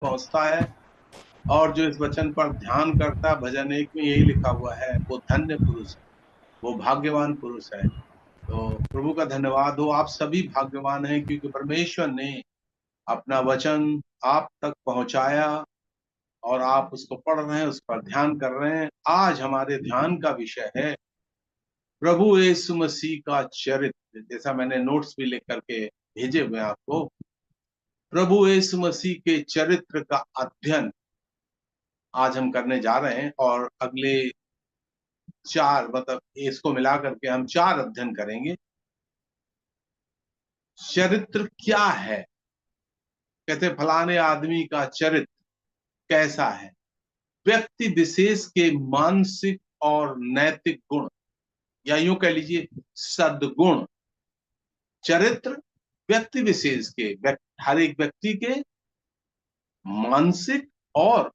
पहुंचता है। और जो इस वचन पर ध्यान करता है, भजन 1 में यही लिखा हुआ है, वो धन्य पुरुष है, वो भाग्यवान पुरुष है। तो प्रभु का धन्यवाद हो, आप सभी भाग्यवान हैं, क्योंकि परमेश्वर ने अपना वचन आप तक पहुंचाया और आप उसको पढ़ रहे हैं, उस पर ध्यान कर रहे हैं। आज हमारे ध्यान का विषय है प्रभु यीशु मसीह का चरित्र, जैसा मैंने नोट्स भी लिख करके भेजे हुए हैं आपको। प्रभु यीशु मसीह के चरित्र का अध्ययन आज हम करने जा रहे हैं, और अगले 4, मतलब इसको मिला करके हम 4 अध्ययन करेंगे। चरित्र क्या है? कहते फलाने आदमी का चरित्र कैसा है? व्यक्ति विशेष के मानसिक और नैतिक गुण, या यूं कह लीजिए सद्गुण। चरित्र व्यक्ति विशेष के, हर एक व्यक्ति के मानसिक और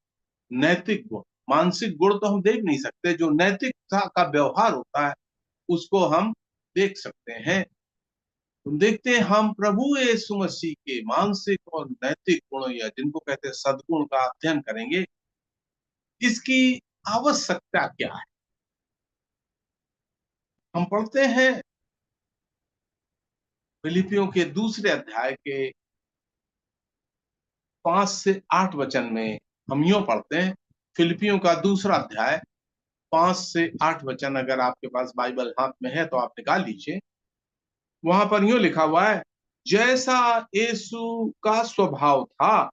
नैतिक गुण। मानसिक गुण तो हम देख नहीं सकते, जो नैतिकता का व्यवहार होता है उसको हम देख सकते हैं। तुम देखते हैं, हम प्रभु यीशु मसीह के मानसिक और नैतिक गुण, या जिनको कहते हैं सद्गुण, का अध्ययन करेंगे। इसकी आवश्यकता क्या है? हम पढ़ते हैं फिलिपियों के दूसरे अध्याय के 5 से 8 वचन में। हम यूं पढ़ते हैं, फिलिपियों का दूसरा अध्याय 5 से 8 वचन। अगर आपके पास बाइबल हाथ में है तो आप निकाल लीजिए। वहां पर यूं लिखा हुआ है, जैसा यीशु का स्वभाव था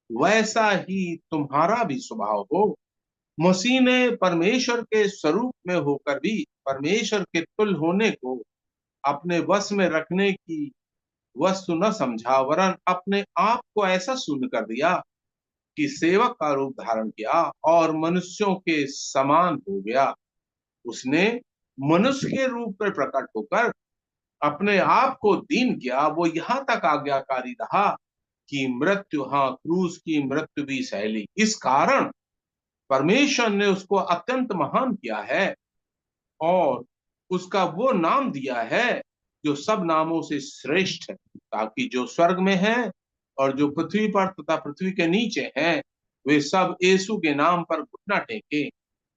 वैसा ही तुम्हारा भी स्वभाव हो। मसीह ने परमेश्वर के स्वरूप में होकर भी परमेश्वर के तुल्य होने को अपने वश में रखने की वस्तु न समझा, वरन अपने आप को ऐसा शून्य कर दिया कि सेवक का रूप धारण किया और मनुष्यों के समान हो गया। उसने मनुष्य के रूप में प्रकट होकर अपने आप को दीन किया। वो यहां तक आज्ञाकारी रहा कि मृत्यु, हाँ, क्रूस की मृत्यु भी सह ली। इस कारण परमेश्वर ने उसको अत्यंत महान किया है और उसका वो नाम दिया है जो सब नामों से श्रेष्ठ है, ताकि जो स्वर्ग में है और जो पृथ्वी पर तथा पृथ्वी के नीचे हैं, वे सब यीशु के नाम पर घुटना टेके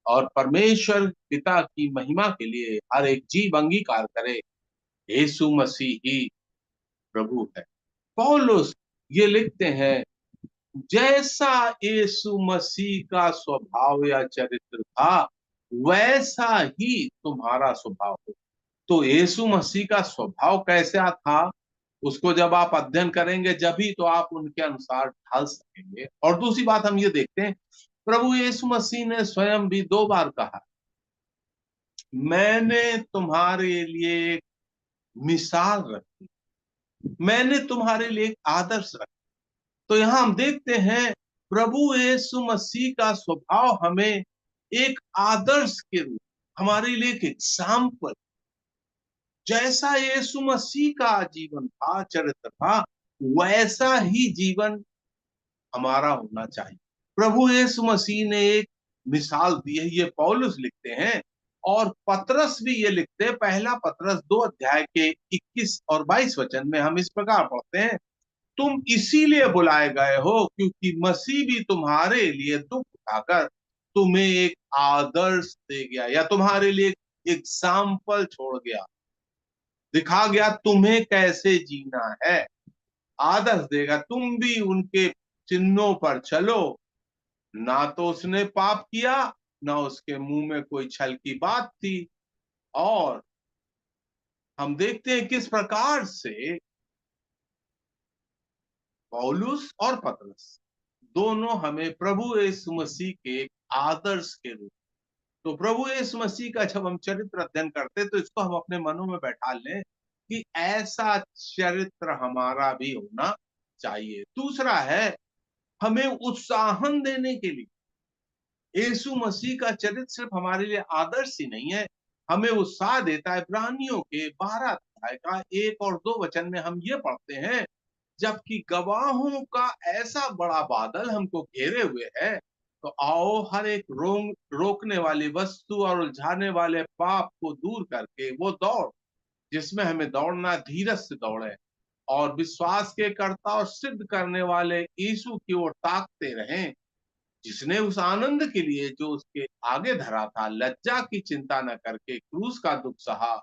और परमेश्वर पिता की महिमा के लिए हर एक जीव अंगीकार करे, यीशु मसीह ही प्रभु है। पौलुस ये लिखते हैं, जैसा यीशु मसीह का स्वभाव या चरित्र था वैसा ही तुम्हारा स्वभाव हो। तो यीशु मसीह का स्वभाव कैसा था, उसको जब आप अध्ययन करेंगे जब ही तो आप उनके अनुसार ढाल सकेंगे। और दूसरी बात हम ये देखते हैं, प्रभु यीशु मसीह ने स्वयं भी 2 बार कहा, मैंने तुम्हारे लिए एक मिसाल रखी, मैंने तुम्हारे लिए एक आदर्श रखा। तो यहां हम देखते हैं प्रभु यीशु मसीह का स्वभाव हमें एक आदर्श के रूप, हमारे लिए एक एग्जाम्पल, जैसा यीशु मसीह का जीवन था, चरित्र था, वैसा ही जीवन हमारा होना चाहिए। प्रभु यीशु मसीह ने एक मिसाल दी है, ये पौलुस लिखते हैं। और पतरस भी ये लिखते हैं, पहला पतरस 2 अध्याय के 21 और 22 वचन में हम इस प्रकार पढ़ते हैं, तुम इसीलिए बुलाए गए हो क्योंकि मसीह भी तुम्हारे लिए दुख उठाकर तुम्हें एक आदर्श दे गया, या तुम्हारे लिए एक एग्जाम्पल छोड़ गया, दिखा गया तुम्हें कैसे जीना है, आदर्श देगा। तुम भी उनके चिन्हों पर चलो। ना तो उसने पाप किया, ना उसके मुंह में कोई छल की बात थी। और हम देखते हैं किस प्रकार से पौलुस और पतरस दोनों हमें प्रभु यीशु मसीह के एक आदर्श के रूप। तो प्रभु यीशु मसीह का जब हम चरित्र अध्ययन करते हैं तो इसको हम अपने मनों में बैठा लें कि ऐसा चरित्र हमारा भी होना चाहिए। दूसरा है, हमें उत्साहन देने के लिए यीशु मसीह का चरित्र सिर्फ हमारे लिए आदर्श ही नहीं है, हमें उत्साह देता है। इब्रानियों के 12 अध्याय का 1 और 2 वचन में हम ये पढ़ते हैं, जबकि गवाहों का ऐसा बड़ा बादल हमको घेरे हुए है, तो आओ हर एक रोकने वाली वस्तु और उलझाने वाले पाप को दूर करके वो दौड़ जिसमें हमें दौड़ना, धीरज से दौड़े। और विश्वास के कर्ता और सिद्ध करने वाले यीशु की ओर ताकते रहें, जिसने उस आनंद के लिए जो उसके आगे धरा था लज्जा की चिंता न करके क्रूस का दुख सहा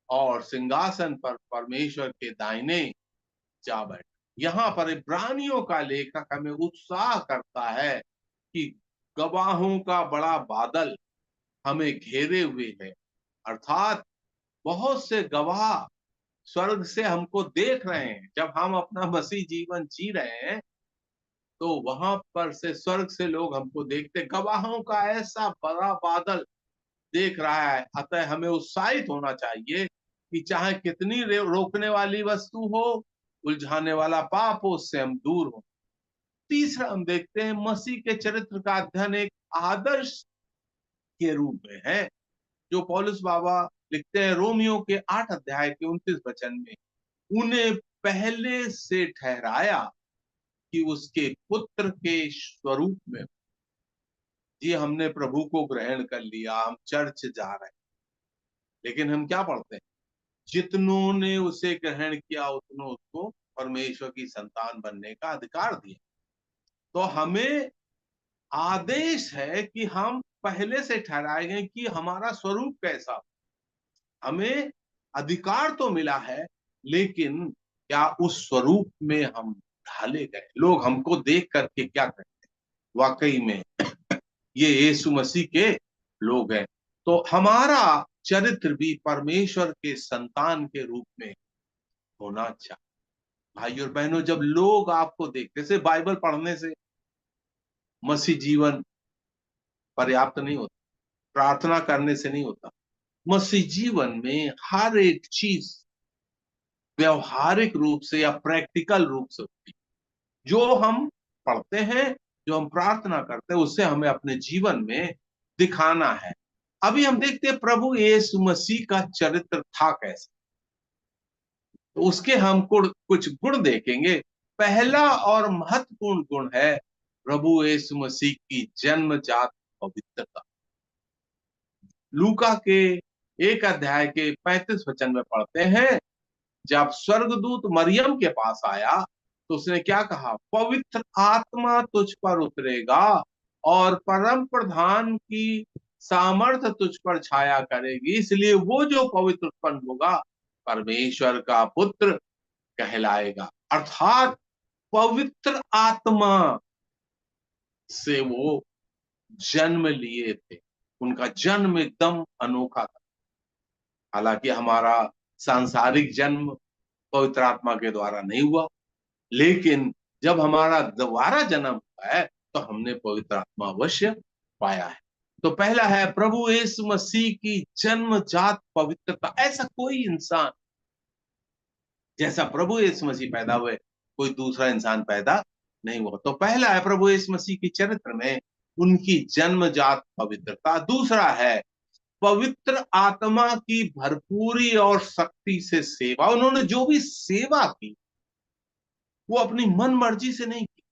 और सिंहासन पर परमेश्वर के दाहिने जा बैठा। यहाँ पर इब्रानियों का लेखक हमें उत्साह करता है कि गवाहों का बड़ा बादल हमें घेरे हुए है, अर्थात बहुत से गवाह स्वर्ग से हमको देख रहे हैं। जब हम अपना मसीह जीवन जी रहे हैं तो वहां पर से स्वर्ग से लोग हमको देखते, गवाहों का ऐसा बड़ा बादल देख रहा है। अतः हमें उत्साहित होना चाहिए कि चाहे कितनी रोकने वाली वस्तु हो, उलझाने वाला पाप हो, उससे हम दूर हो। तीसरा हम देखते हैं मसीह के चरित्र का अध्ययन एक आदर्श के रूप में है, जो पौलुस बाबा लिखते हैं रोमियो के 8 अध्याय के 29 वचन में, उन्हें पहले से ठहराया कि उसके पुत्र के स्वरूप में। जी, हमने प्रभु को ग्रहण कर लिया, हम चर्च जा रहे हैं, लेकिन हम क्या पढ़ते हैं? जितनों ने उसे ग्रहण किया उतनों उसको परमेश्वर की संतान बनने का अधिकार दिया। तो हमें आदेश है कि हम पहले से ठहराए गए कि हमारा स्वरूप कैसा। हमें अधिकार तो मिला है, लेकिन क्या उस स्वरूप में हम ढाले गए? लोग हमको देख करके क्या कहते हैं? वाकई में ये यीशु मसीह के लोग हैं। तो हमारा चरित्र भी परमेश्वर के संतान के रूप में होना चाहिए। भाई और बहनों, जब लोग आपको देखते से बाइबल पढ़ने से मसीह जीवन पर्याप्त नहीं होता, प्रार्थना करने से नहीं होता। मसीह जीवन में हर एक चीज व्यवहारिक रूप से या प्रैक्टिकल रूप से होती है। जो हम पढ़ते हैं, जो हम प्रार्थना करते हैं, उससे हमें अपने जीवन में दिखाना है। अभी हम देखते हैं प्रभु यीशु मसीह का चरित्र था कैसा, तो उसके हम कुछ गुण देखेंगे। पहला और महत्वपूर्ण गुण है प्रभु यीशु मसीह की जन्मजात पवित्रता। लूका के 1 अध्याय के 35 वचन में पढ़ते हैं, जब स्वर्गदूत मरियम के पास आया तो उसने क्या कहा? पवित्र आत्मा तुझ पर उतरेगा और परम प्रधान की सामर्थ्य तुझ पर छाया करेगी, इसलिए वो जो पवित्र उत्पन्न होगा परमेश्वर का पुत्र कहलाएगा। अर्थात पवित्र आत्मा से वो जन्म लिए थे। उनका जन्म एकदम अनोखा था। हालांकि हमारा सांसारिक जन्म पवित्र आत्मा के द्वारा नहीं हुआ, लेकिन जब हमारा दोबारा जन्म हुआ है तो हमने पवित्र आत्मा अवश्य पाया है। तो पहला है प्रभु यीशु मसीह की जन्मजात पवित्रता। ऐसा कोई इंसान जैसा प्रभु यीशु मसीह पैदा हुए कोई दूसरा इंसान पैदा नहीं हुआ। तो पहला है प्रभु यीशु मसीह के चरित्र में उनकी जन्मजात पवित्रता। दूसरा है पवित्र आत्मा की भरपूरी और शक्ति से सेवा। उन्होंने जो भी सेवा की वो अपनी मन मर्जी से नहीं की।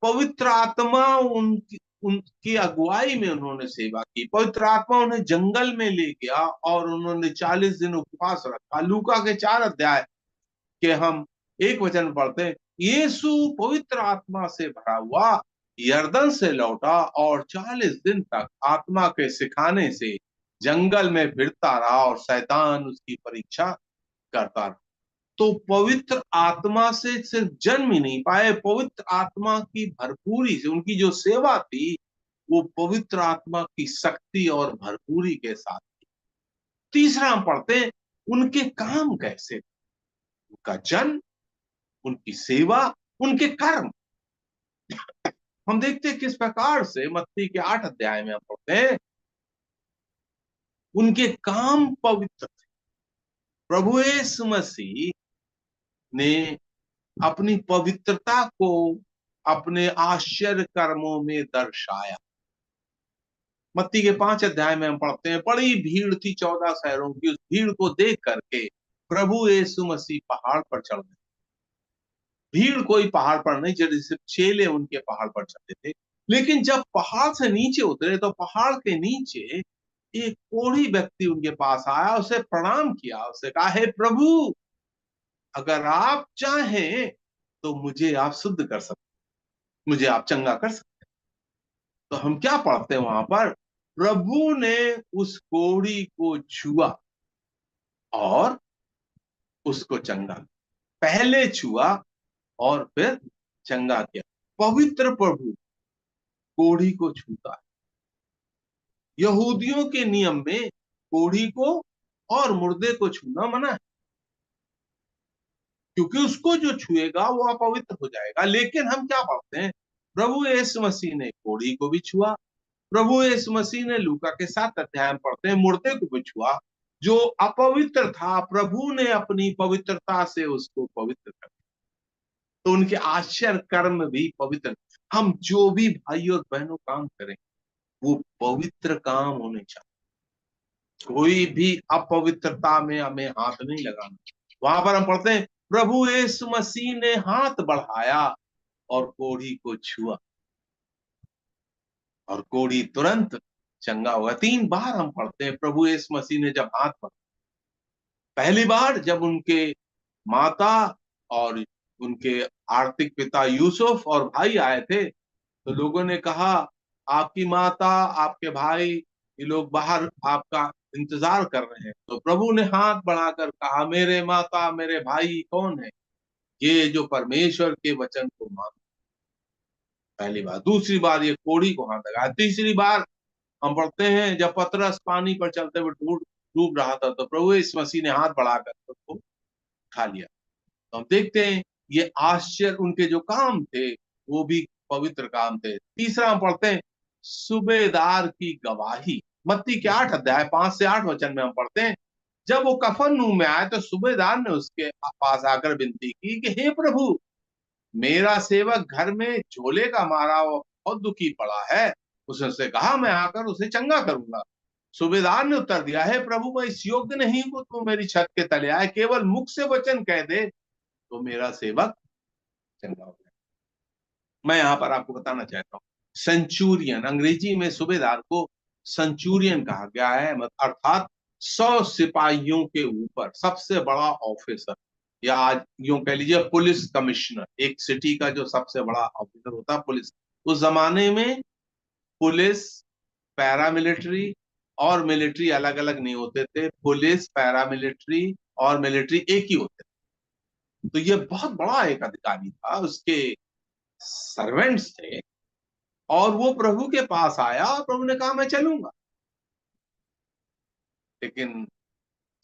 पवित्र आत्मा उनकी अगुवाई में उन्होंने सेवा की। पवित्र आत्मा उन्हें जंगल में ले गया और उन्होंने 40 दिन उपवास रखा। लूका के 4 अध्याय के हम 1 वचन पढ़ते हैं, यीशु पवित्र आत्मा से भरा हुआ यरदन से लौटा और 40 दिन तक आत्मा के सिखाने से जंगल में फिरता रहा और शैतान उसकी परीक्षा करता रहा। तो पवित्र आत्मा से सिर्फ जन्म ही नहीं पाए, पवित्र आत्मा की भरपूरी से उनकी जो सेवा थी वो पवित्र आत्मा की शक्ति और भरपूरी के साथ थी। तीसरा हम पढ़ते हैं उनके काम कैसे, उनका जन्म, उनकी सेवा, उनके कर्म। हम देखते हैं किस प्रकार से मत्ती के 8 अध्याय में हम पढ़ते हैं उनके काम पवित्र थे। प्रभु यीशु मसीह ने अपनी पवित्रता को अपने आश्चर्य कर्मों में दर्शाया। मत्ती के 5 अध्याय में हम पढ़ते हैं, बड़ी भीड़ थी 14 शहरों की। उस भीड़ को देख करके प्रभु यीशु मसीह पहाड़ पर चढ़ गए। भीड़ कोई पहाड़ पर नहीं चढ़ी, सिर्फ चेले उनके पहाड़ पर चढ़े थे। लेकिन जब पहाड़ से नीचे उतरे तो पहाड़ के नीचे एक कोढ़ी व्यक्ति उनके पास आया, उसे प्रणाम किया, उसे कहा, हे प्रभु, अगर आप चाहें तो मुझे आप शुद्ध कर सकते, मुझे आप चंगा कर सकते। तो हम क्या पढ़ते हैं वहां पर, प्रभु ने उस कोढ़ी को छुआ और उसको चंगा, पहले छुआ और फिर चंगा किया। पवित्र प्रभु कोढ़ी को छूता है। यहूदियों के नियम में कोढ़ी को और मुर्दे को छूना मना है, क्योंकि उसको जो छुएगा वो अपवित्र हो जाएगा। लेकिन हम क्या पढ़ते हैं, प्रभु यीशु मसीह ने कोढ़ी को भी छुआ। प्रभु यीशु मसीह ने लूका के 7 अध्याय में पढ़ते हैं मुर्दे को भी छुआ, जो अपवित्र था, प्रभु ने अपनी पवित्रता से उसको पवित्र कर दिया। तो उनके आश्चर्य कर्म भी पवित्र। हम जो भी भाई और बहनों काम करें वो पवित्र काम होने चाहिए। कोई भी अपवित्रता में हमें हाथ नहीं लगाना। वहां पर हम पढ़ते हैं प्रभु यीशु मसीह ने हाथ बढ़ाया और कोढ़ी को छुआ और कोढ़ी तुरंत चंगा होगा। 3 बार हम पढ़ते हैं प्रभु यीशु मसीह ने जब हाथ बढ़ाया। पहली बार जब उनके माता और उनके आर्थिक पिता यूसुफ और भाई आए थे, तो लोगों ने कहा आपकी माता आपके भाई ये लोग बाहर आपका इंतजार कर रहे हैं। तो प्रभु ने हाथ बढ़ाकर कहा मेरे माता मेरे भाई कौन है, ये जो परमेश्वर के वचन को मान। पहली बार। दूसरी बार ये कोढ़ी को हाथ लगाया। तीसरी बार हम पढ़ते हैं जब पतरस पानी पर चलते हुए डूब डूब रहा था, तो प्रभु इस मसीह ने हाथ बढ़ाकर उसको उठा लिया। तो हम देखते हैं ये आश्चर्य, उनके जो काम थे वो भी पवित्र काम थे। तीसरा हम पढ़ते हैं सूबेदार की गवाही। मत्ती के 8 अध्याय 5 से 8 वचन में हम पढ़ते हैं जब वो कफरनहूम में आए तो सूबेदार ने उसके पास आकर विनती की कि हे प्रभु, मेरा सेवक घर में झोले का मारा हुआ बहुत दुखी पड़ा है। उसने उससे कहा मैं आकर उसे चंगा करूंगा। सूबेदार ने उत्तर दिया है प्रभु, मैं इस योग्य नहीं हूं तू मेरी छत के तले आए, केवल मुख से वचन कह दे तो मेरा सेवक चंगा हो जाए। मैं यहाँ पर आपको बताना चाहता हूँ, सेंचुरियन, अंग्रेजी में सूबेदार को सेंचुरियन कहा गया है, अर्थात 100 सिपाहियों के ऊपर सबसे बड़ा ऑफिसर, या आज यूं कह लीजिए पुलिस कमिश्नर। एक सिटी का जो सबसे बड़ा ऑफिसर होता है पुलिस। उस जमाने में पुलिस, पैरामिलिट्री और मिलिट्री अलग अलग नहीं होते थे। पुलिस, पैरामिलिट्री और मिलिट्री एक ही होते थे। तो ये बहुत बड़ा एक अधिकारी था, उसके सर्वेंट्स थे, और वो प्रभु के पास आया और प्रभु ने कहा मैं चलूंगा। लेकिन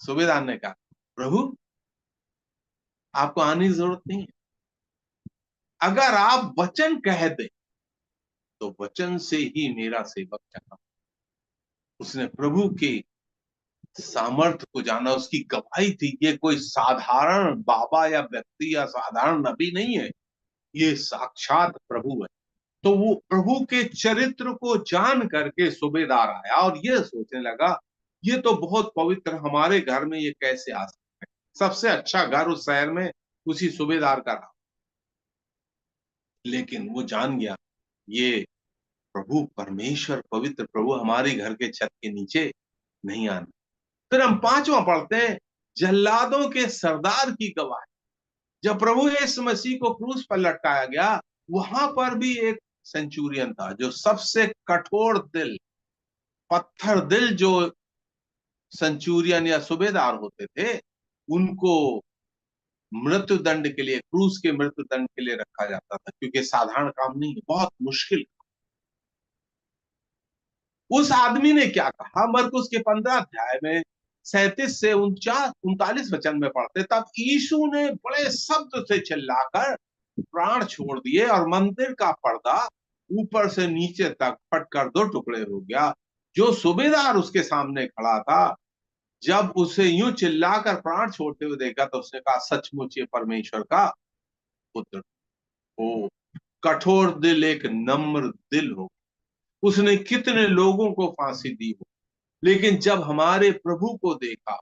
सूबेदार ने कहा प्रभु आपको आने की जरूरत नहीं है, अगर आप वचन कह दे तो वचन से ही मेरा सेवक चला। उसने प्रभु के सामर्थ्य को जाना, उसकी गवाही थी। ये कोई साधारण बाबा या व्यक्ति या साधारण नबी नहीं है, ये साक्षात प्रभु है। तो वो प्रभु के चरित्र को जान करके सूबेदार आया और ये सोचने लगा ये तो बहुत पवित्र, हमारे घर में ये कैसे आ सकता है। सबसे अच्छा घर उस शहर में उसी सूबेदार का रहा। लेकिन वो जान गया ये प्रभु परमेश्वर पवित्र प्रभु हमारे घर के छत के नीचे नहीं आना। फिर हम 5वां पढ़ते हैं जल्लादों के सरदार की गवाही। जब प्रभु यीशु मसीह को क्रूस पर लटकाया गया, वहां पर भी एक सेंचुरियन था जो सबसे कठोर दिल, पत्थर दिल जो सेंचुरियन या सूबेदार होते थे, उनको मृत्यु दंड के लिए, क्रूस के मृत्यु दंड के लिए रखा जाता था, क्योंकि साधारण काम नहीं है, बहुत मुश्किल। उस आदमी ने क्या कहा, मरकुस के 15 अध्याय में 37 से 39 वचन में पढ़ते, तब यीशु ने बड़े शब्द से चिल्लाकर प्राण छोड़ दिए और मंदिर का पर्दा ऊपर से नीचे तक फटकर 2 टुकड़े हो गया। जो सूबेदार उसके सामने खड़ा था, जब उसे यूं चिल्लाकर प्राण छोड़ते हुए देखा तो उसने कहा सचमुच ये परमेश्वर का पुत्र हो। कठोर दिल एक नम्र दिल हो। उसने कितने लोगों को फांसी दी हो, लेकिन जब हमारे प्रभु को देखा,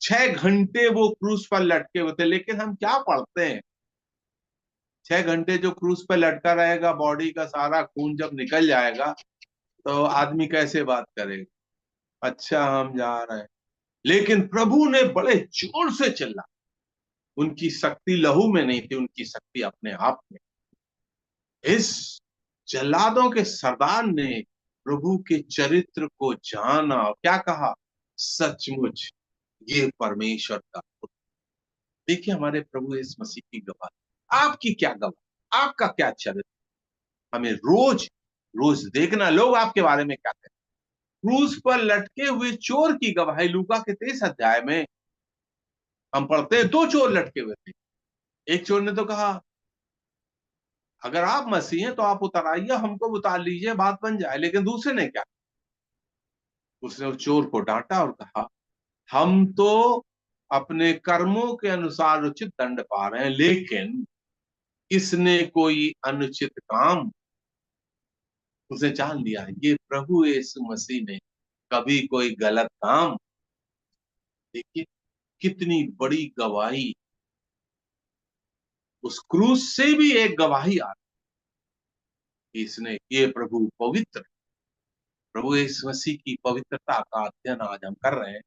6 घंटे वो क्रूस पर लटके हुए थे। लेकिन हम क्या पढ़ते हैं, 6 घंटे जो क्रूस पर लटका रहेगा, बॉडी का सारा खून जब निकल जाएगा तो आदमी कैसे बात करेगा, अच्छा हम जा रहे हैं। लेकिन प्रभु ने बड़े जोर से चिल्ला, उनकी शक्ति लहू में नहीं थी, उनकी शक्ति अपने आप में। इस जल्लादों के सरदार ने प्रभु के चरित्र को जाना और क्या कहा, सचमुच ये परमेश्वर का पुत्र। देखिए हमारे प्रभु इस मसीह की गवाही, आपकी क्या गवाही, आपका क्या चरित्र, हमें रोज रोज देखना लोग आपके बारे में क्या कहते हैं। क्रूस पर लटके हुए चोर की गवाही लूका के 23 अध्याय में हम पढ़ते हैं, दो चोर लटके हुए थे। एक चोर ने तो कहा, अगर आप मसीह हैं तो आप उतर आइए, हमको उतार लीजिए, बात बन जाए। लेकिन दूसरे ने क्या, उसने उस चोर को डांटा और कहा, हम तो अपने कर्मों के अनुसार उचित दंड पा रहे हैं, लेकिन इसने कोई अनुचित काम, उसे जान लिया ये प्रभु यीशु मसीह ने कभी कोई गलत काम। देखिए कितनी बड़ी गवाही, उस क्रूस से भी एक गवाही आ रही, इसने ये प्रभु पवित्र, प्रभु यीशु मसीह की पवित्रता का अध्ययन आज हम कर रहे हैं।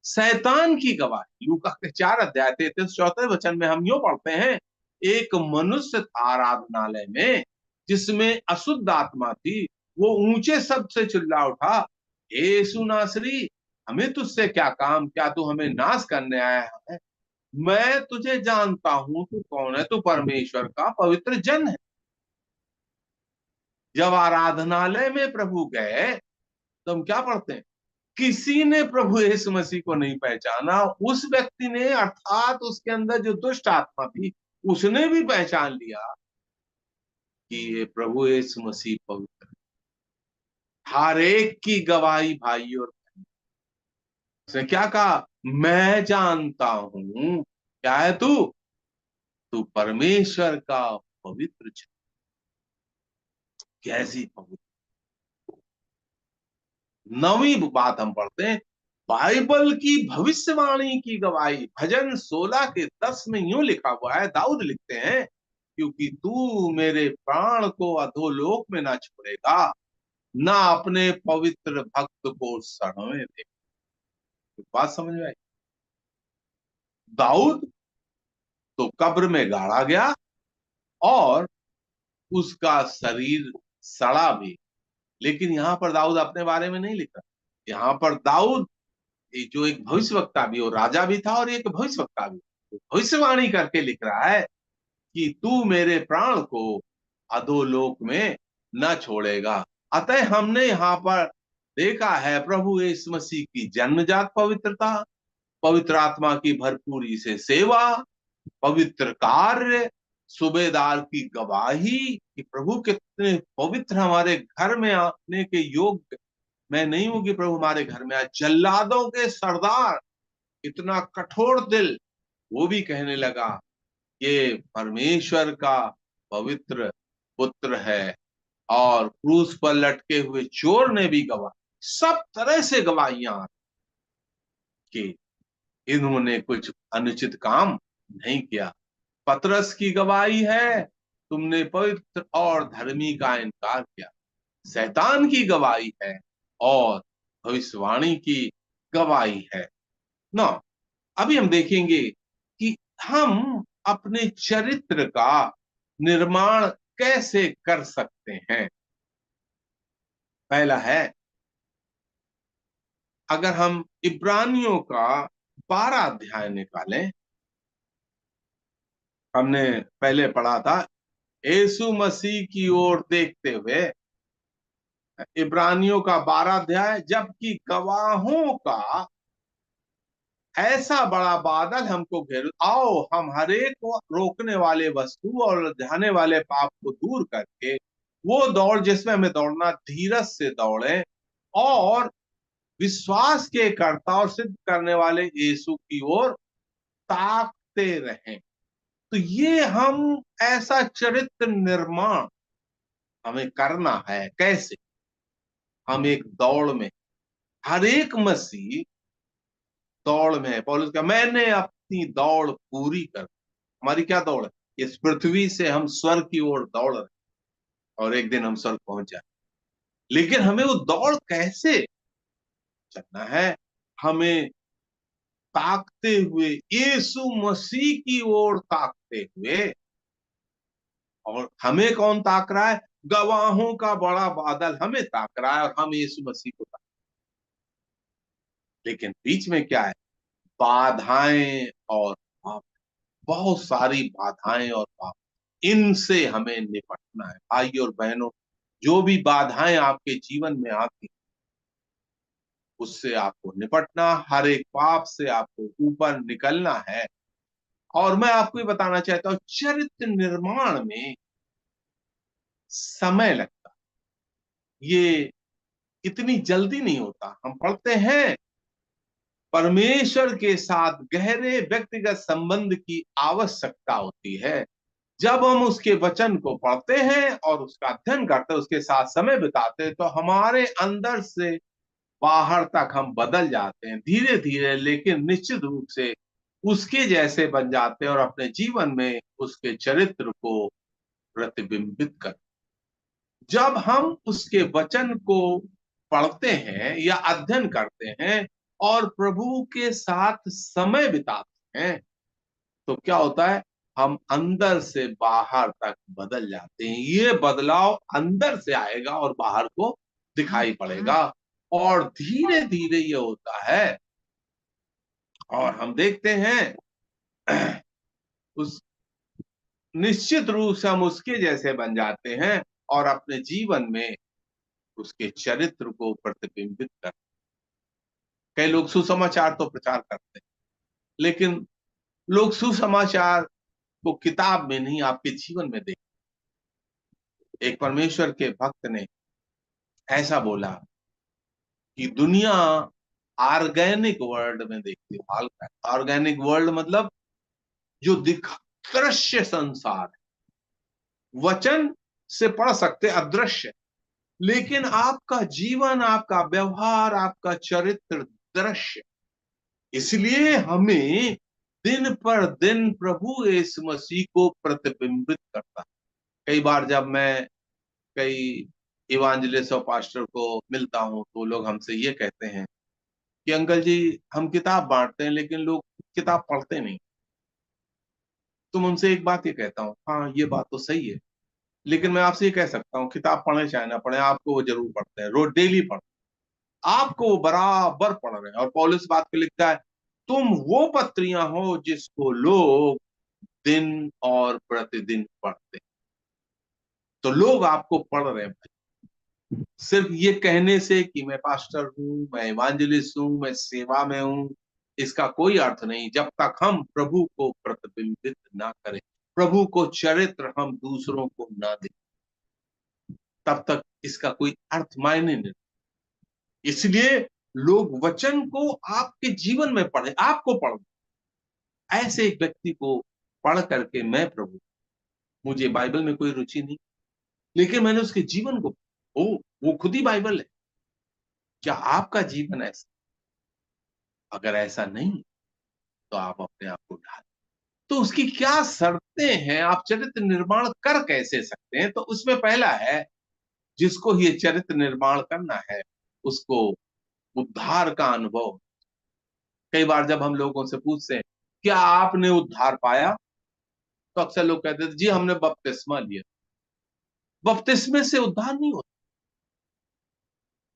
शैतान की गवाही लूका के 4 अध्याय 33-34 में हम यूं पढ़ते हैं, एक मनुष्य था आराधनालय में जिसमें अशुद्ध आत्मा थी। वो ऊंचे शब्द से चिल्ला उठा, हे यीशु नासरी, हमें तुझसे क्या काम, क्या तू हमें नाश करने आया है? मैं तुझे जानता हूं, तू कौन है, तू परमेश्वर का पवित्र जन है। जब आराधनालय में प्रभु गए तो हम क्या पढ़ते हैं, किसी ने प्रभु यीशु मसीह को नहीं पहचाना। उस व्यक्ति ने, अर्थात उसके अंदर जो दुष्ट आत्मा थी, उसने भी पहचान लिया कि ये प्रभु यीशु मसीह पवित्र है। हर एक की गवाही भाई और बहन, उसने क्या कहा, मैं जानता हूं, क्या है तू, तू परमेश्वर का पवित्र जन। कैसी पवित्र। नवीं बात हम पढ़ते हैं, बाइबल की भविष्यवाणी की गवाही भजन 16 के 10 में यूं लिखा हुआ है, दाऊद लिखते हैं, क्योंकि तू मेरे प्राण को अधोलोक में ना छोड़ेगा, ना अपने पवित्र भक्त को सड़ने दे। बात समझ में आई। दाऊद तो कब्र में गाड़ा गया और उसका शरीर सड़ा भी, लेकिन यहां पर दाऊद अपने बारे में नहीं लिखा। यहाँ पर दाऊद जो एक भविष्यवक्ता भी, वो राजा भी था और एक भविष्यवक्ता भी, भविष्यवाणी करके लिख रहा है कि तू मेरे प्राण को अधोलोक में न छोड़ेगा। अतः हमने यहाँ पर देखा है प्रभु यीशु मसीह की जन्मजात पवित्रता, पवित्र आत्मा की भरपूरी से सेवा, पवित्र कार्य, सूबेदार की गवाही कि प्रभु कितने पवित्र, हमारे घर में आने के योग्य मैं नहीं हूं कि प्रभु हमारे घर में आए। जल्लादों के सरदार, इतना कठोर दिल, वो भी कहने लगा ये परमेश्वर का पवित्र पुत्र है। और क्रूस पर लटके हुए चोर ने भी गवाही, सब तरह से गवाहियां कि इन्होंने कुछ अनुचित काम नहीं किया। पतरस की गवाही है, तुमने पवित्र और धर्मी का इनकार किया। शैतान की गवाही है और भविष्यवाणी की गवाही है ना। अभी हम देखेंगे कि हम अपने चरित्र का निर्माण कैसे कर सकते हैं। पहला है, अगर हम इब्रानियों का 12 अध्याय निकालें, हमने पहले पढ़ा था, यीशु मसीह की ओर देखते हुए इब्रानियों का 12 अध्याय, जबकि गवाहों का ऐसा बड़ा बादल हमको घेर, आओ हम हरेक को रोकने वाले वस्तु और जाने वाले पाप को दूर करके वो दौड़ जिसमें हमें दौड़ना, धीरज से दौड़े और विश्वास के कर्ता और सिद्ध करने वाले यीशु की ओर ताकते रहें। तो ये हम ऐसा चरित्र निर्माण हमें करना है। कैसे? हम एक दौड़ में, हर एक मसीह दौड़ में है। पौलुस का, मैंने अपनी दौड़ पूरी कर। हमारी क्या दौड़ है? इस पृथ्वी से हम स्वर्ग की ओर दौड़ रहे हैं और एक दिन हम स्वर्ग पहुंच जाए। लेकिन हमें वो दौड़ कैसे चलना है? हमें ताकते हुए, यीशु मसीह की ओर ताकते हुए, और हमें कौन ताक रहा है? गवाहों का बड़ा बादल हमें ताक रहा है और हम यीशु मसीह को ताक। लेकिन बीच में क्या है? बाधाएं और पाप। बहुत सारी बाधाएं और पाप, इनसे हमें निपटना है। भाई और बहनों, जो भी बाधाएं आपके जीवन में आती, उससे आपको निपटना, हर एक पाप से आपको ऊपर निकलना है। और मैं आपको ये बताना चाहता हूं, चरित्र निर्माण में समय लगता, ये इतनी जल्दी नहीं होता। हम पढ़ते हैं, परमेश्वर के साथ गहरे व्यक्तिगत संबंध की आवश्यकता होती है। जब हम उसके वचन को पढ़ते हैं और उसका अध्ययन करते हैं, उसके साथ समय बिताते हैं, तो हमारे अंदर से बाहर तक हम बदल जाते हैं धीरे धीरे, लेकिन निश्चित रूप से उसके जैसे बन जाते हैं और अपने जीवन में उसके चरित्र को प्रतिबिंबित करते। जब हम उसके वचन को पढ़ते हैं या अध्ययन करते हैं और प्रभु के साथ समय बिताते हैं, तो क्या होता है? हम अंदर से बाहर तक बदल जाते हैं। ये बदलाव अंदर से आएगा और बाहर को दिखाई पड़ेगा, और धीरे धीरे ये होता है। और हम देखते हैं उस निश्चित रूप से हम उसके जैसे बन जाते हैं और अपने जीवन में उसके चरित्र को प्रतिबिंबित करते हैं। कई लोग सुसमाचार तो प्रचार करते हैं, लेकिन लोग सुसमाचार को किताब में नहीं, आपके जीवन में देखते। एक परमेश्वर के भक्त ने ऐसा बोला कि दुनिया ऑर्गेनिक वर्ल्ड में देखती है। हल्का ऑर्गेनिक वर्ल्ड मतलब जो दिखा, दृश्य संसार है। वचन से पढ़ सकते अदृश्य, लेकिन आपका जीवन, आपका व्यवहार, आपका चरित्र दृश्य। इसलिए हमें दिन पर दिन प्रभु यीशु मसीह को प्रतिबिंबित करता है। कई बार जब मैं कई इवांजलिस्ट और पास्टर को मिलता हूं, तो लोग हमसे ये कहते हैं कि अंकल जी, हम किताब बांटते हैं लेकिन लोग किताब पढ़ते नहीं। तो मैं उनसे एक बात ये कहता हूँ, हाँ ये बात तो सही है, लेकिन मैं आपसे ये कह सकता हूँ, किताब पढ़े चाहे ना पढ़े, आपको वो जरूर पढ़ते हैं, रोज डेली पढ़ते हैं, आपको वो बराबर पढ़ रहे हैं। और पौलुस बात पे लिखता है, तुम वो पत्रियां हो जिसको लोग दिन और प्रतिदिन पढ़ते हैं। तो लोग आपको पढ़ रहे हैं। सिर्फ ये कहने से कि मैं पास्टर हूं, मैं इवांजलिस्ट हूं, मैं सेवा में हूं, इसका कोई अर्थ नहीं, जब तक हम प्रभु को प्रतिबिंबित ना करें, प्रभु को चरित्र हम दूसरों को ना दें, तब तक इसका कोई अर्थ मायने नहीं। इसलिए लोग वचन को आपके जीवन में पढ़े, आपको पढ़, ऐसे एक व्यक्ति को पढ़ करके, मैं प्रभु, मुझे बाइबल में कोई रुचि नहीं, लेकिन मैंने उसके जीवन को, ओ वो खुद ही बाइबल है। क्या आपका जीवन ऐसा? अगर ऐसा नहीं, तो आप अपने आप को ढाल। तो उसकी क्या शर्तें हैं? आप चरित्र निर्माण कर कैसे सकते हैं? तो उसमें पहला है, जिसको ये चरित्र निर्माण करना है, उसको उद्धार का अनुभव। कई बार जब हम लोगों से पूछते हैं, क्या आपने उद्धार पाया, तो अक्सर लोग कहते हैं, जी हमने बपतिस्मा लिया। बपतिस्मे से उद्धार नहीं होता।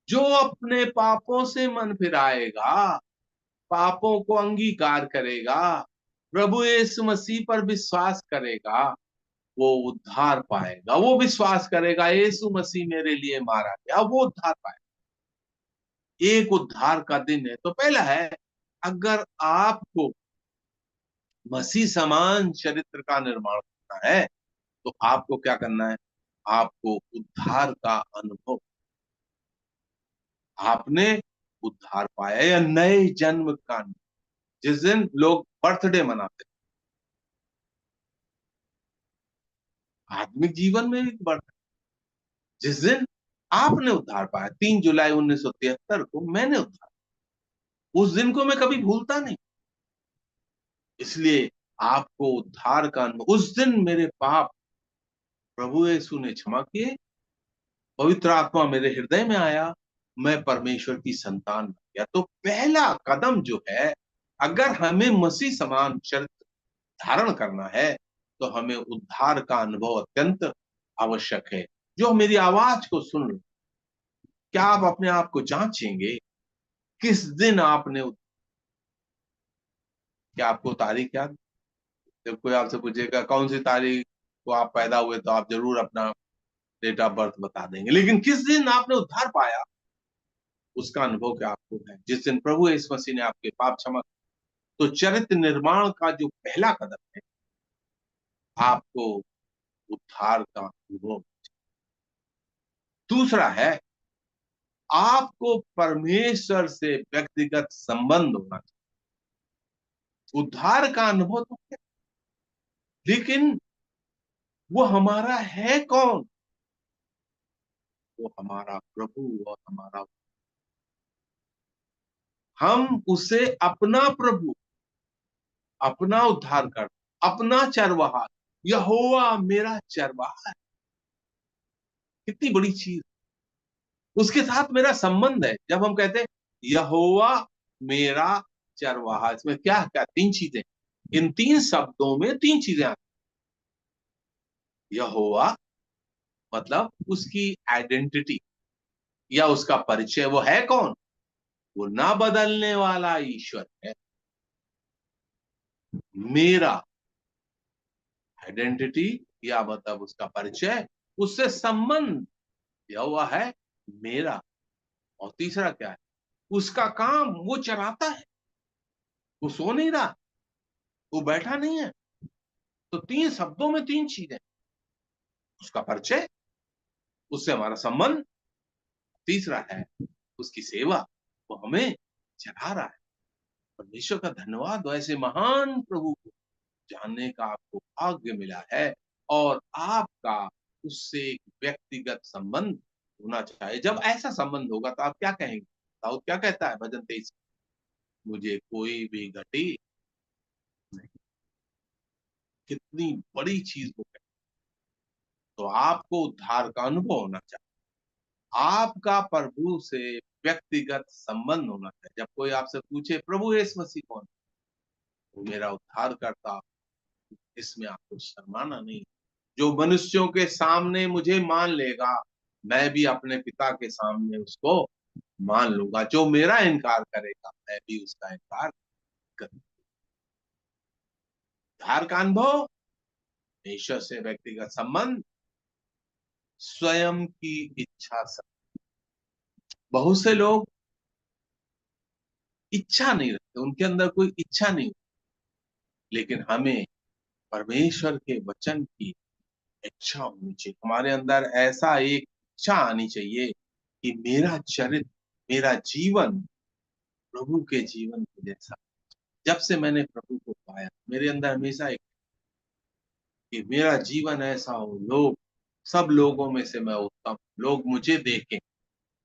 जो अपने पापों से मन फिराएगा, पापों को अंगीकार करेगा, प्रभु यीशु मसीह पर विश्वास करेगा, वो उद्धार पाएगा। वो विश्वास करेगा यीशु मसीह मेरे लिए मारा गया, वो उद्धार पाएगा। एक उद्धार का दिन है। तो पहला है, अगर आपको मसीह समान चरित्र का निर्माण करना है, तो आपको क्या करना है? आपको उद्धार का अनुभव, आपने उद्धार पाया या नए जन्म का। जिस दिन लोग बर्थडे मनाते हैं, आत्मिक जीवन में भी बर्थ, जिस दिन आपने उद्धार पाया, 3 जुलाई 1973 को मैंने उद्धार, उस दिन को मैं कभी भूलता नहीं। इसलिए आपको उद्धार का अनुभव, उस दिन मेरे पाप प्रभु यीशु ने क्षमा किए, पवित्र आत्मा मेरे हृदय में आया, मैं परमेश्वर की संतान बन गया। तो पहला कदम जो है, अगर हमें मसीह समान चरित्र धारण करना है तो हमें उद्धार का अनुभव अत्यंत आवश्यक है। जो मेरी आवाज को सुन रहे, क्या आप अपने आप को जांचेंगे किस दिन आपने, क्या आपको तारीख याद? जब कोई आपसे पूछेगा कौन सी तारीख को आप पैदा हुए तो आप जरूर अपना डेट ऑफ बर्थ बता देंगे, लेकिन किस दिन आपने उद्धार पाया उसका अनुभव क्या आपको है? जिस दिन प्रभु यीशु मसीह ने आपके पाप क्षमा, तो चरित्र निर्माण का जो पहला कदम है, आपको उद्धार का अनुभव। दूसरा है, आपको परमेश्वर से व्यक्तिगत संबंध होना चाहिए। उद्धार का अनुभव तो है, लेकिन वो हमारा है कौन? वो हमारा प्रभु और हमारा, हम उसे अपना प्रभु, अपना उद्धार कर, अपना चरवाहा, यहोवा मेरा चरवाहा है। कितनी बड़ी चीज, उसके साथ मेरा संबंध है। जब हम कहते हैं यहोवा मेरा चरवाहा, इसमें क्या क्या तीन चीजें, इन तीन शब्दों में तीन चीजें आती। यहोवा मतलब उसकी आइडेंटिटी या उसका परिचय, वो है कौन? वो ना बदलने वाला ईश्वर है। मेरा आइडेंटिटी या मतलब उसका परिचय, उससे संबंध, यहोवा है मेरा। और तीसरा क्या है? उसका काम, वो चलाता है, वो सो नहीं रहा, वो बैठा नहीं है। तो तीन शब्दों में तीन चीजें, उसका परिचय, उससे हमारा संबंध, तीसरा है उसकी सेवा, वो हमें चला रहा है। परमेश्वर का धन्यवाद, ऐसे महान प्रभु को जानने का आपको भाग्य मिला है, और आपका उससे एक व्यक्तिगत संबंध होना चाहिए। जब ऐसा संबंध होगा तो आप क्या कहेंगे? दाऊद क्या कहता है भजन 23, मुझे कोई भी घटी नहीं। कितनी बड़ी चीज वो है। तो आपको उद्धार का अनुभव होना चाहिए, आपका प्रभु से व्यक्तिगत संबंध होना चाहिए। जब कोई आपसे पूछे प्रभु यीशु मसीह कौन, वो मेरा उद्धार करता, इसमें आपको शर्माना नहीं। जो मनुष्यों के सामने मुझे मान लेगा, मैं भी अपने पिता के सामने उसको मान लूंगा। जो मेरा इनकार करेगा, मैं भी उसका इनकार करूंगा। उद्धार का अनुभव, ईश्वर से व्यक्तिगत संबंध, स्वयं की इच्छा से। बहुत से लोग इच्छा नहीं रखते, उनके अंदर कोई इच्छा नहीं, लेकिन हमें परमेश्वर के वचन की इच्छा होनी चाहिए। हमारे अंदर ऐसा एक इच्छा आनी चाहिए कि मेरा चरित्र, मेरा जीवन प्रभु के जीवन के जैसा। जब से मैंने प्रभु को पाया, मेरे अंदर हमेशा एक, कि मेरा जीवन ऐसा हो, लोग, सब लोगों में से मैं उत्तम, लोग मुझे देखें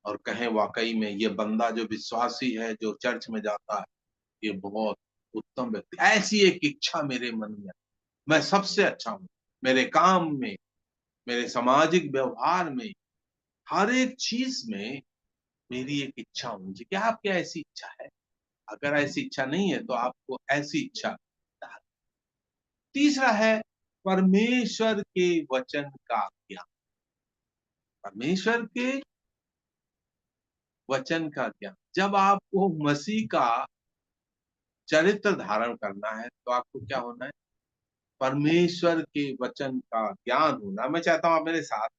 और कहें वाकई में ये बंदा जो विश्वासी है, जो चर्च में जाता है, ये बहुत उत्तम व्यक्ति। ऐसी एक इच्छा मेरे मन में, मैं सबसे अच्छा हूं, मेरे काम में, मेरे सामाजिक व्यवहार में, हर एक चीज में मेरी एक इच्छा होनी चाहिए। क्या आपकी ऐसी इच्छा है? अगर ऐसी इच्छा नहीं है तो आपको ऐसी इच्छा डाल। तीसरा है परमेश्वर के वचन का ज्ञान। परमेश्वर के वचन का ज्ञान, जब आपको मसीह का चरित्र धारण करना है तो आपको क्या होना है? परमेश्वर के वचन का ज्ञान होना। मैं चाहता हूं आप मेरे साथ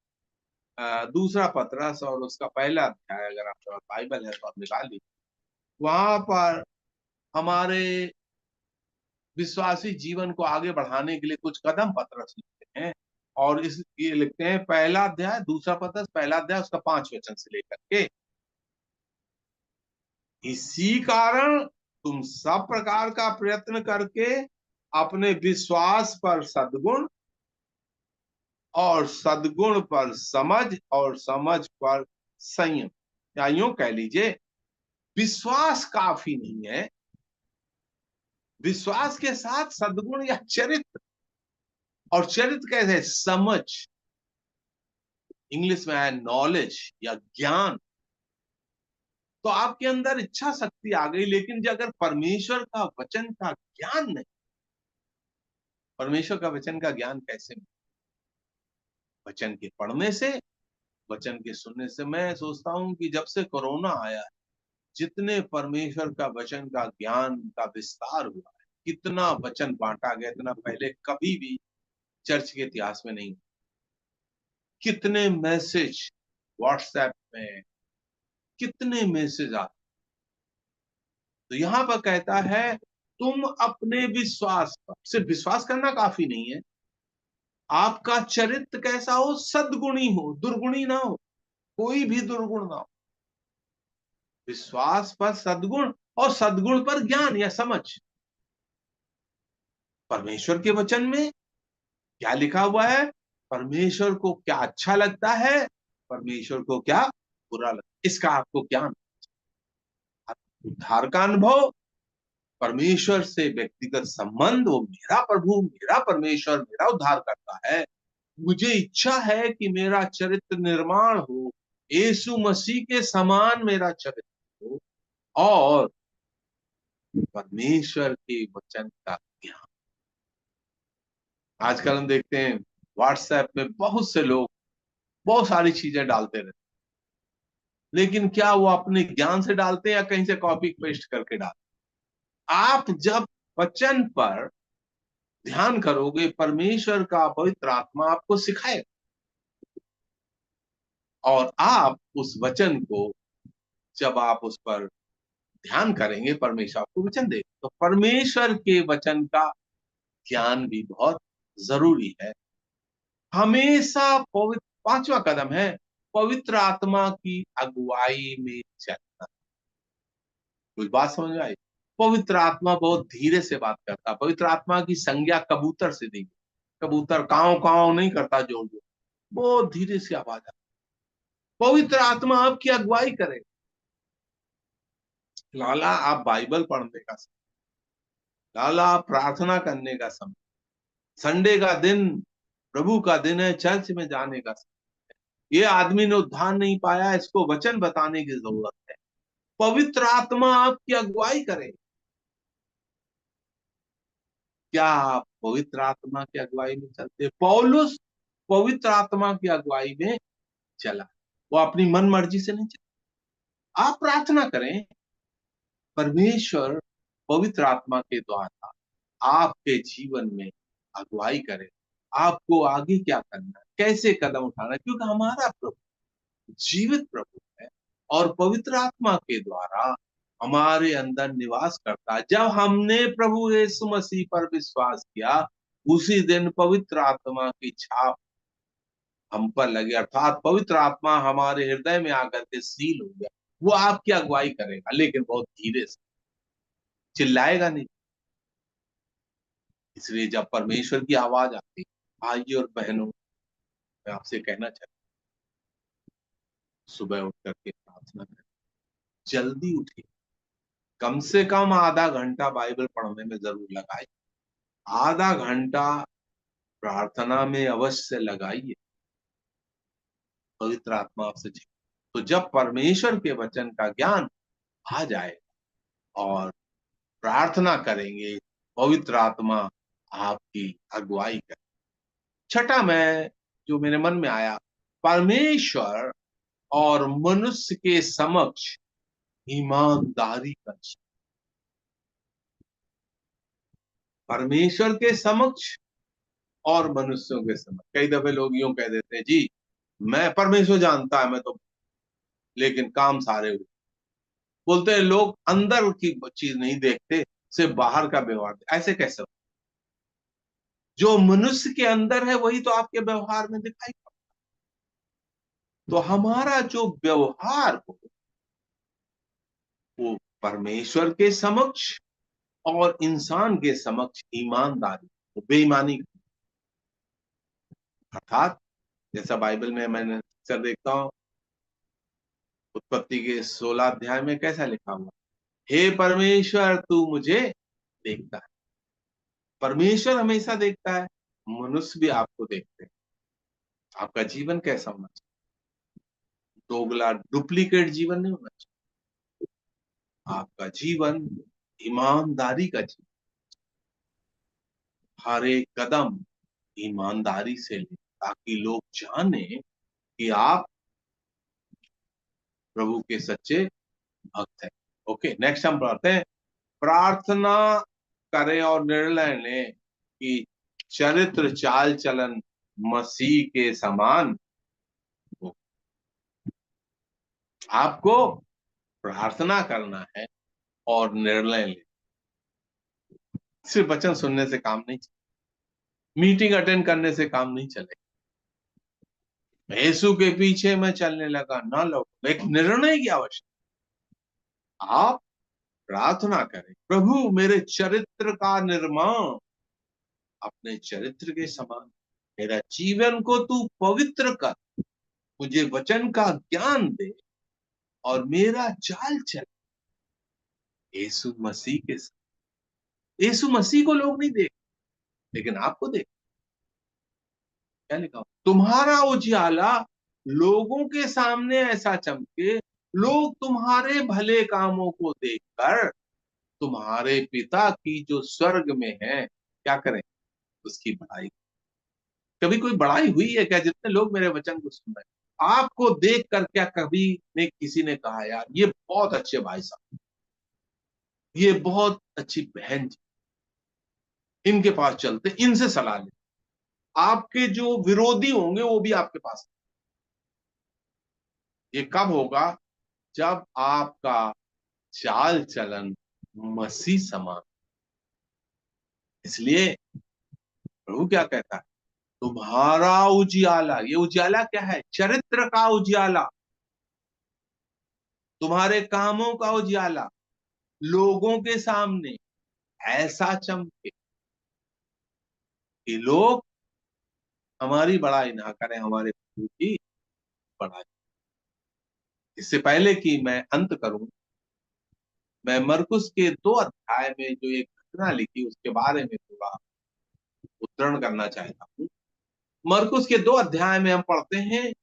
दूसरा पतरस और उसका पहला अध्याय, अगर आपके पास बाइबल है तो आप निकाल लीजिए। वहां पर हमारे विश्वासी जीवन को आगे बढ़ाने के लिए कुछ कदम पतरस लिखते हैं, और इस ये लिखते हैं, पहला अध्याय, दूसरा पतरस पहला अध्याय उसका 5 वचन से लेकर के, इसी कारण तुम सब प्रकार का प्रयत्न करके अपने विश्वास पर सद्गुण, और सद्गुण पर समझ, और समझ पर संयम, या यूं कह लीजिए, विश्वास काफी नहीं है, विश्वास के साथ सद्गुण या चरित्र, और चरित्र कैसे है? समझ, इंग्लिश में है नॉलेज या ज्ञान। तो आपके अंदर इच्छा शक्ति आ गई, लेकिन जो अगर परमेश्वर का वचन का ज्ञान नहीं, परमेश्वर का वचन का ज्ञान कैसे मिले? वचन के पढ़ने से, वचन के सुनने से। मैं सोचता हूं कि जब से कोरोना आया है, जितने परमेश्वर का वचन का ज्ञान का विस्तार हुआ है, कितना वचन बांटा गया, इतना पहले कभी भी चर्च के इतिहास में नहीं। कितने मैसेज व्हाट्सएप में, कितने मैसेज आते। तो यहां पर कहता है तुम अपने विश्वास पर, सिर्फ विश्वास करना काफी नहीं है, आपका चरित्र कैसा हो, सद्गुणी हो, दुर्गुणी ना हो, कोई भी दुर्गुण ना हो। विश्वास पर सद्गुण, और सद्गुण पर ज्ञान या समझ। परमेश्वर के वचन में क्या लिखा हुआ है, परमेश्वर को क्या अच्छा लगता है, परमेश्वर को क्या बुरा लगता है, इसका आपको ज्ञान। उद्धार का अनुभव, परमेश्वर से व्यक्तिगत संबंध, वो मेरा प्रभु, मेरा परमेश्वर मेरा उद्धार करता है। मुझे इच्छा है कि मेरा चरित्र निर्माण हो, यीशु मसीह के समान मेरा चरित्र हो, और परमेश्वर के वचन का ज्ञान। आजकल हम देखते हैं व्हाट्सएप में बहुत से लोग बहुत सारी चीजें डालते रहते, लेकिन क्या वो अपने ज्ञान से डालते हैं या कहीं से कॉपी पेस्ट करके डालते? आप जब वचन पर ध्यान करोगे, परमेश्वर का पवित्र आत्मा आपको सिखाएगा, और आप उस वचन को, जब आप उस पर ध्यान करेंगे, परमेश्वर आपको वचन देगा। तो परमेश्वर के वचन का ज्ञान भी बहुत जरूरी है। हमेशा पवित्र, पांचवा कदम है पवित्र आत्मा की अगुवाई में चलना। कुछ बात समझ में आई? पवित्र आत्मा बहुत धीरे से बात करता। पवित्र आत्मा की संज्ञा कबूतर से दी। कबूतर काव काव नहीं करता जोर जोर, बहुत धीरे से आवाज आती। पवित्र आत्मा आपकी अगुवाई करे। लाला आप बाइबल पढ़ने का समय, लाला आप प्रार्थना करने का समय, संडे का दिन प्रभु का दिन है, चर्च में जाने का समय। ये आदमी ने उद्धार नहीं पाया, इसको वचन बताने की जरूरत है। पवित्र आत्मा आपकी अगुवाई करे। क्या आप पवित्र आत्मा की अगुवाई में चलते? पौलुस पवित्र आत्मा की अगुवाई में चला, वो अपनी मन मर्जी से नहीं चला। आप प्रार्थना करें, परमेश्वर पवित्र आत्मा के द्वारा आपके जीवन में अगुवाई करे, आपको आगे क्या करना है, कैसे कदम उठाना है, क्योंकि हमारा प्रभु जीवित प्रभु है, और पवित्र आत्मा के द्वारा हमारे अंदर निवास करता है। जब हमने प्रभु यीशु मसीह पर विश्वास किया, उसी दिन पवित्र आत्मा की छाप हम पर लगे, अर्थात पवित्र आत्मा हमारे हृदय में आकर के सील हो गया। वो आपकी अगुवाई करेगा, लेकिन बहुत धीरे से, चिल्लाएगा नहीं। इसलिए जब परमेश्वर की आवाज आती, भाइयों और बहनों, मैं आपसे कहना चाहता हूं, सुबह उठ करके प्रार्थना करें, जल्दी उठिए, कम से कम आधा घंटा बाइबल पढ़ने में जरूर लगाइए, आधा घंटा प्रार्थना में अवश्य लगाइए। पवित्र आत्मा आपसे तो जब परमेश्वर के वचन का ज्ञान आ जाए और प्रार्थना करेंगे, पवित्र आत्मा आपकी अगुवाई करे। छठा मैं जो मेरे मन में आया, परमेश्वर और मनुष्य के समक्ष ईमानदारी का जीवन। परमेश्वर के समक्ष और मनुष्यों के समक्ष। कई दफे लोग यूं कह देते हैं, जी मैं, परमेश्वर जानता है मैं तो, लेकिन काम सारे हुए। बोलते हैं लोग अंदर की चीज नहीं देखते, सिर्फ बाहर का व्यवहार। ऐसे कैसे? जो मनुष्य के अंदर है वही तो आपके व्यवहार में दिखाई पड़ता। तो हमारा जो व्यवहार हो, वो परमेश्वर के समक्ष और इंसान के समक्ष ईमानदारी, तो बेईमानी, अर्थात जैसा बाइबल में मैंने अक्सर देखता हूं, उत्पत्ति के 16 अध्याय में कैसा लिखा हुआ, हे परमेश्वर तू मुझे देखता है। परमेश्वर हमेशा देखता है, मनुष्य भी आपको देखते हैं। आपका जीवन कैसा होना चाहिए? दोगला, डुप्लीकेट जीवन नहीं होना चाहिए। आपका जीवन ईमानदारी का जीवन, हर एक कदम ईमानदारी से ले, ताकि लोग जाने कि आप प्रभु के सच्चे भक्त हैं। ओके, नेक्स्ट हम पढ़ते हैं, प्रार्थना करें और निर्णय लें कि चरित्र चाल चलन मसीह के समान हो। आपको प्रार्थना करना है और निर्णय लें। सिर्फ वचन सुनने से काम नहीं चलेगा, मीटिंग अटेंड करने से काम नहीं चलेगा, यीशु के पीछे मैं चलने लगा ना, लोग एक निर्णय की आवश्यकता। आप प्रार्थना करें, प्रभु मेरे चरित्र का निर्माण अपने चरित्र के समान, मेरा जीवन को तू पवित्र कर, मुझे वचन का ज्ञान दे और मेरा चाल चल यीशु मसीह के साथ। यीशु मसीह को लोग नहीं देख, लेकिन आपको देख। क्या लिखा, तुम्हारा उजियाला लोगों के सामने ऐसा चमके, लोग तुम्हारे भले कामों को देखकर तुम्हारे पिता की जो स्वर्ग में है क्या करें, उसकी बड़ाई। कभी कोई बड़ाई हुई है क्या? जितने लोग मेरे वचन को सुन रहे हैं, आपको देख कर क्या कभी ने किसी ने कहा यार ये बहुत अच्छे भाई साहब, ये बहुत अच्छी बहन जी, इनके पास चलते, इनसे सलाह ले। आपके जो विरोधी होंगे वो भी आपके पास। ये कब होगा? जब आपका चाल चलन मसीह समान। इसलिए प्रभु क्या कहता है, तुम्हारा उजियाला, ये उजियाला क्या है? चरित्र का उजियाला, तुम्हारे कामों का उजियाला लोगों के सामने ऐसा चमके कि लोग हमारी बड़ाई ना करें, हमारे प्रभु की बड़ाई। इससे पहले कि मैं अंत करूं, मैं मरकुस के 2 अध्याय में जो एक घटना लिखी उसके बारे में थोड़ा उद्धरण करना चाहता हूं। मरकुस के 2 अध्याय में हम पढ़ते हैं,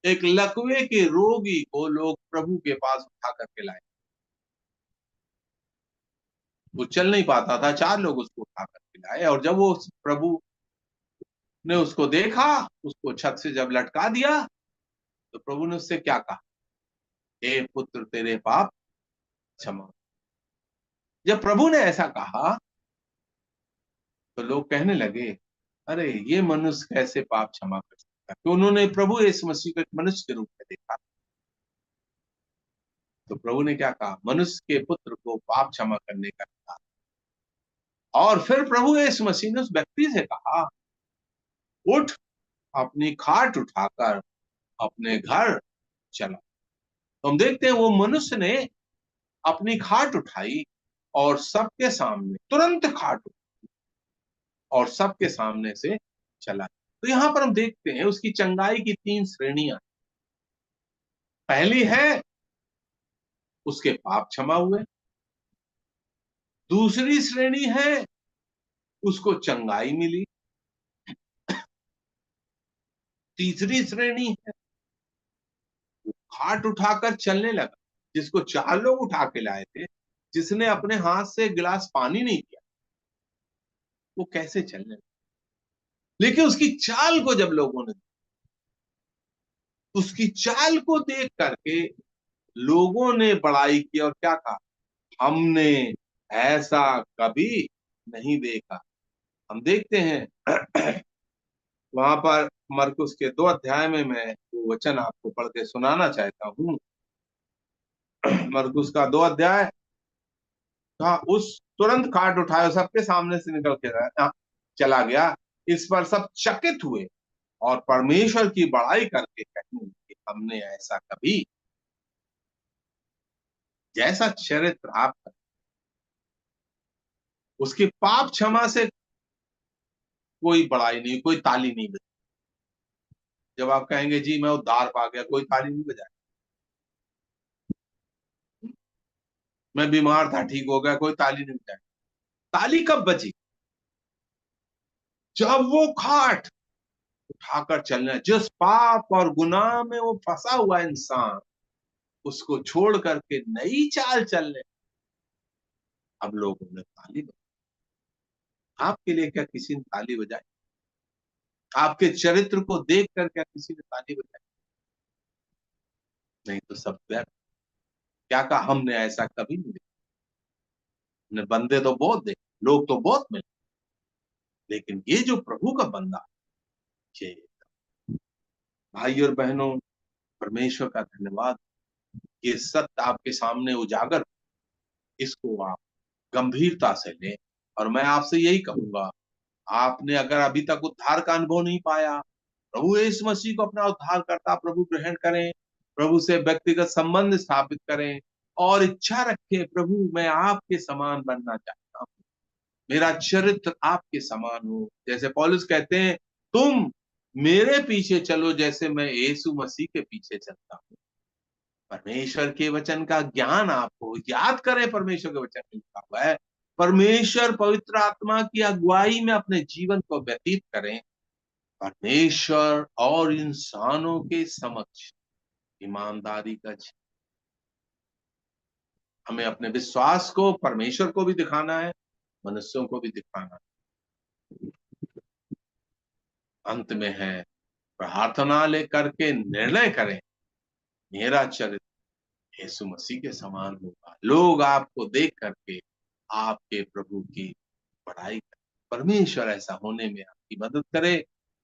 एक लकवे के रोगी को लोग प्रभु के पास उठा करके लाए। वो चल नहीं पाता था, 4 लोग उसको उठा करके लाए, और जब वो प्रभु ने उसको देखा, उसको छत से जब लटका दिया, तो प्रभु ने उससे क्या कहा, हे पुत्र तेरे पाप क्षमा। जब प्रभु ने ऐसा कहा तो लोग कहने लगे, अरे ये मनुष्य कैसे पाप क्षमा कर सकता है? तो उन्होंने प्रभु यीशु मसीह को एक मनुष्य के रूप में देखा। तो प्रभु ने क्या कहा, मनुष्य के पुत्र को पाप क्षमा करने का कहा। और फिर प्रभु यीशु मसीह ने उस व्यक्ति से कहा, उठ, अपनी खाट उठाकर अपने घर चला। तो हम देखते हैं वो मनुष्य ने अपनी खाट उठाई और सबके सामने, तुरंत खाट उठाई और सबके सामने से चला। तो यहां पर हम देखते हैं उसकी चंगाई की 3 श्रेणियां। पहली है उसके पाप क्षमा हुए, दूसरी श्रेणी है उसको चंगाई मिली, तीसरी श्रेणी है वो खाट उठाकर चलने लगा। जिसको 4 लोग उठा के लाए थे, जिसने अपने हाथ से गिलास पानी नहीं किया, वो कैसे चलने लगा। लेकिन उसकी चाल को जब लोगों ने, उसकी चाल को देख करके लोगों ने बड़ाई की और क्या कहा, हमने ऐसा कभी नहीं देखा। हम देखते हैं वहां पर मरकुस के 2 अध्याय में मैं वो वचन आपको पढ़ के सुनाना चाहता हूँ। मरकुस का 2 अध्याय कहा, उस तुरंत खाट उठाया, सबके सामने से निकल के चला गया। इस पर सब चकित हुए और परमेश्वर की बड़ाई करके कहने लगे, हमने ऐसा कभी, जैसा चरित्र आपका, उसके पाप क्षमा से कोई बड़ाई नहीं, कोई ताली नहीं बजी। जब आप कहेंगे जी मैं उद्धार पा गया, कोई ताली नहीं बजाए। मैं बीमार था, ठीक हो गया, कोई ताली नहीं बजाए। ताली कब बजी? जब वो खाट उठाकर चलना, जिस पाप और गुनाह में वो फंसा हुआ इंसान उसको छोड़ करके नई चाल चलने। अब लोगों ने ताली बजाई। आपके लिए क्या किसी ने ताली बजाई? आपके चरित्र को देखकर क्या किसी ने ताली बजाई? नहीं तो सब व्यर्थ। क्या कहा हमने? ऐसा कभी नहीं देखा। हमने बंदे तो बहुत देखे, लोग तो बहुत मिले, लेकिन ये जो प्रभु का बंदा, ये भाई और बहनों, परमेश्वर का धन्यवाद। ये सत्य आपके सामने उजागर, इसको आप गंभीरता से लें। और मैं आपसे यही कहूंगा, आपने अगर अभी तक उद्धार का अनुभव नहीं पाया, प्रभु यीशु मसीह को अपना उद्धारकर्ता प्रभु ग्रहण करें, प्रभु से व्यक्तिगत संबंध स्थापित करें और इच्छा रखें, प्रभु मैं आपके समान बनना चाहता हूँ, मेरा चरित्र आपके समान हो। जैसे पौलुस कहते हैं, तुम मेरे पीछे चलो जैसे मैं यीशु मसीह के पीछे चलता हूँ। परमेश्वर के वचन का ज्ञान आपको याद करें। परमेश्वर के वचन में लिखा हुआ है, परमेश्वर पवित्र आत्मा की अगुवाई में अपने जीवन को व्यतीत करें, परमेश्वर और इंसानों के समक्ष ईमानदारी का हमें अपने विश्वास को परमेश्वर को भी दिखाना है, मनुष्यों को भी दिखाना है। अंत में है, प्रार्थना लेकर के निर्णय करें, मेरा चरित्र यीशु मसीह के समान होगा। लोग आपको देख करके आपके प्रभु की बड़ाई करें। परमेश्वर ऐसा होने में आपकी मदद करे।